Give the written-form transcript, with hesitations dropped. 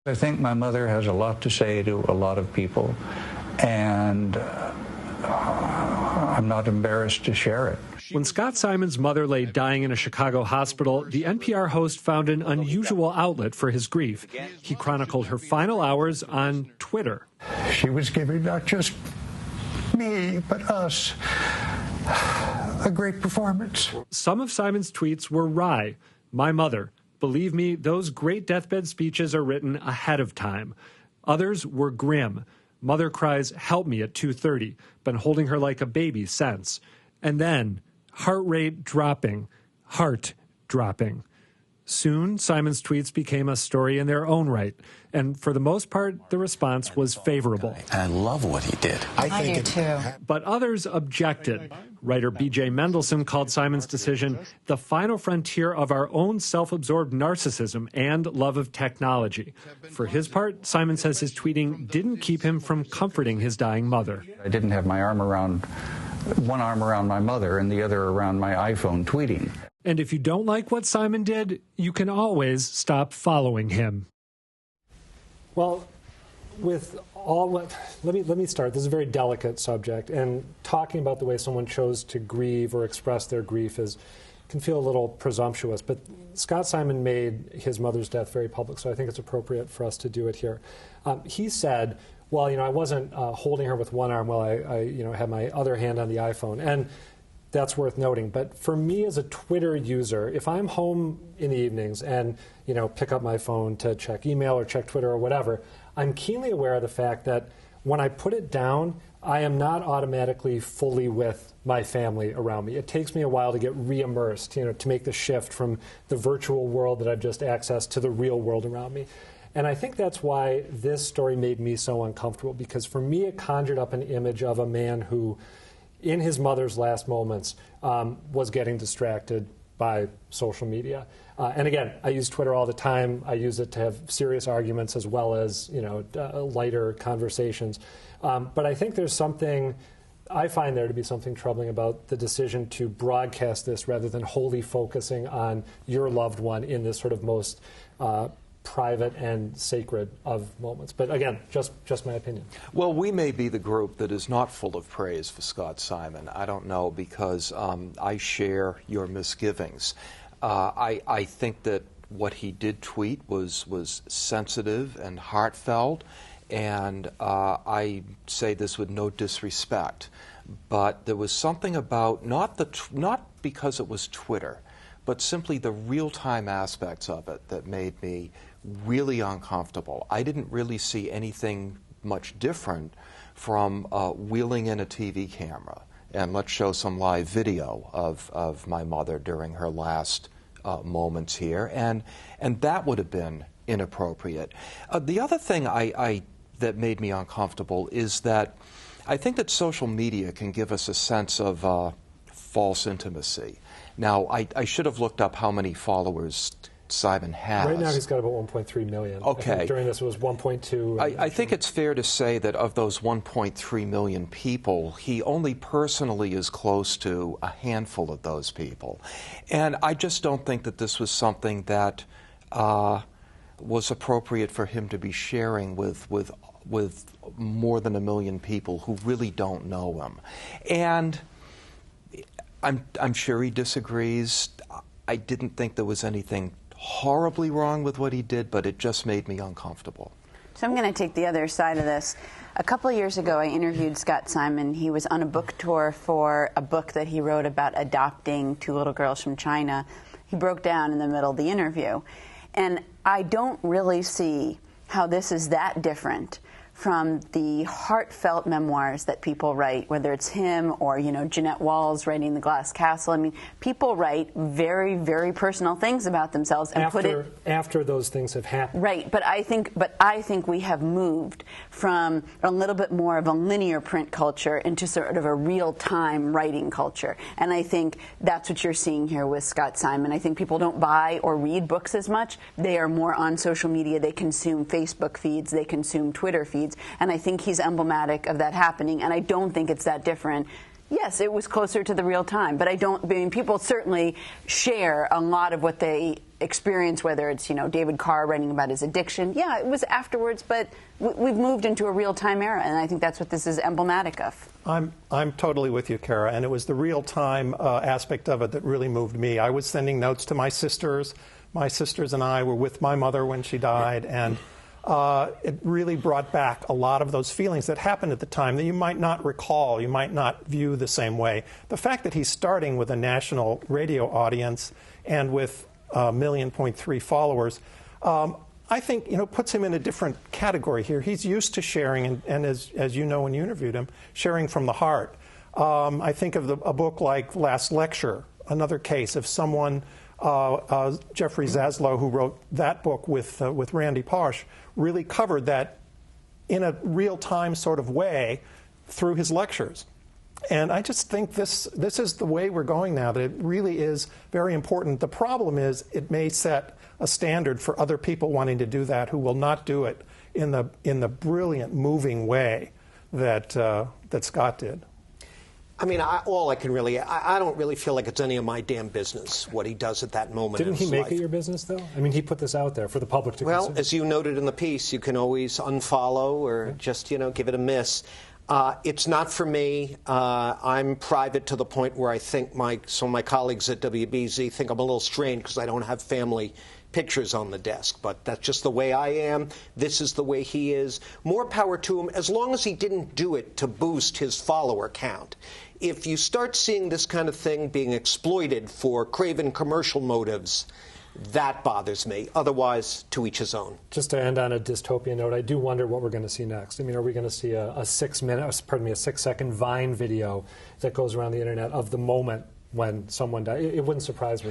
I think my mother has a lot to say to a lot of people, and I'm not embarrassed to share it. When Scott Simon's mother lay dying in a Chicago hospital, the NPR host found an unusual outlet for his grief. He chronicled her final hours on Twitter. She was giving not just me, but us a great performance. Some of Simon's tweets were wry. My mother. Believe me, those great deathbed speeches are written ahead of time. Others were grim. Mother cries, help me at 2:30. Been holding her like a baby since. And then, heart rate dropping, heart dropping. Soon, Simon's tweets became a story in their own right. And for the most part, the response was favorable. And I love what he did. I do too. But others objected. Writer B.J. Mendelsohn called Simon's decision the final frontier of our own self-absorbed narcissism and love of technology. For his part, Simon says his tweeting didn't keep him from comforting his dying mother. I didn't have my arm around, one arm around my mother and the other around my iPhone tweeting. And if you don't like what Simon did, you can always stop following him. Well, with all let me start. This is a very delicate subject, and talking about the way someone chose to grieve or express their grief can feel a little presumptuous. But Scott Simon made his mother's death very public, so I think it's appropriate for us to do it here. He said, "Well, I wasn't holding her with one arm while I had my other hand on the iPhone," and that's worth noting. But for me as a Twitter user, if I'm home in the evenings and pick up my phone to check email or check Twitter or whatever, I'm keenly aware of the fact that when I put it down, I am not automatically fully with my family around me. It takes me a while to get re-immersed, to make the shift from the virtual world that I've just accessed to the real world around me. And I think that's why this story made me so uncomfortable, because for me it conjured up an image of a man who, in his mother's last moments, was getting distracted by social media. And again, I use Twitter all the time. I use it to have serious arguments as well as lighter conversations. But I think I find there to be something troubling about the decision to broadcast this rather than wholly focusing on your loved one in this sort of most private and sacred of moments. But again, just my opinion. Well, we may be the group that is not full of praise for Scott Simon. I don't know, because I share your misgivings. I think that what he did tweet was sensitive and heartfelt, and I say this with no disrespect, but there was something about not because it was Twitter, but simply the real-time aspects of it that made me really uncomfortable. I didn't really see anything much different from wheeling in a TV camera and let's show some live video of my mother during her last moments here, and that would have been inappropriate. The other thing that made me uncomfortable is that I think that social media can give us a sense of false intimacy. Now, I should have looked up how many followers Simon has. Right now he's got about 1.3 million. Okay. During this it was 1.2. I think it's fair to say that of those 1.3 million people, he only personally is close to a handful of those people. And I just don't think that this was something that was appropriate for him to be sharing with more than 1 million people who really don't know him. And I'm sure he disagrees. I didn't think there was anything horribly wrong with what he did, but it just made me uncomfortable. So I'm going to take the other side of this. A couple of years ago, I interviewed Scott Simon. He was on a book tour for a book that he wrote about adopting 2 little girls from China. He broke down in the middle of the interview. And I don't really see how this is that different from the heartfelt memoirs that people write, whether it's him or, Jeanette Walls writing The Glass Castle. I mean, people write very, very personal things about themselves and put it after those things have happened. Right, but I think we have moved from a little bit more of a linear print culture into sort of a real-time writing culture. And I think that's what you're seeing here with Scott Simon. I think people don't buy or read books as much. They are more on social media. They consume Facebook feeds. They consume Twitter feeds. And I think he's emblematic of that happening. And I don't think it's that different Yes, it was closer to the real time, but I mean, people certainly share a lot of what they experience, whether it's, David Carr writing about his addiction. Yeah, it was afterwards, but we've moved into a real-time era, and I think that's what this is emblematic of. I'm totally with you, Kara, and it was the real-time aspect of it that really moved me. I was sending notes to my sisters. My sisters and I were with my mother when she died, and it really brought back a lot of those feelings that happened at the time that you might not recall, you might not view the same way. The fact that he's starting with a national radio audience and with 1.3 million followers, I think puts him in a different category here. He's used to sharing, and as you know when you interviewed him, sharing from the heart. I think of a book like Last Lecture, another case of someone, Jeffrey Zaslow, who wrote that book with Randy Pausch, really covered that in a real-time sort of way through his lectures. And I just think this is the way we're going now, that it really is very important. The problem is it may set a standard for other people wanting to do that who will not do it in the brilliant, moving way that Scott did. I mean, I don't really feel like it's any of my damn business what he does at that moment in his life. Didn't he make it your business, though? I mean, he put this out there for the public to consider. Well, as you noted in the piece, you can always unfollow or just, give it a miss. It's not for me. I'm private to the point where I think some of my colleagues at WBZ think I'm a little strange because I don't have family pictures on the desk, but that's just the way I am. This is the way he is. More power to him, as long as he didn't do it to boost his follower count. If you start seeing this kind of thing being exploited for craven commercial motives, that bothers me. Otherwise, to each his own. Just to end on a dystopian note, I do wonder what we're going to see next. I mean, are we going to see a 6-second Vine video that goes around the internet of the moment when someone died? It wouldn't surprise me.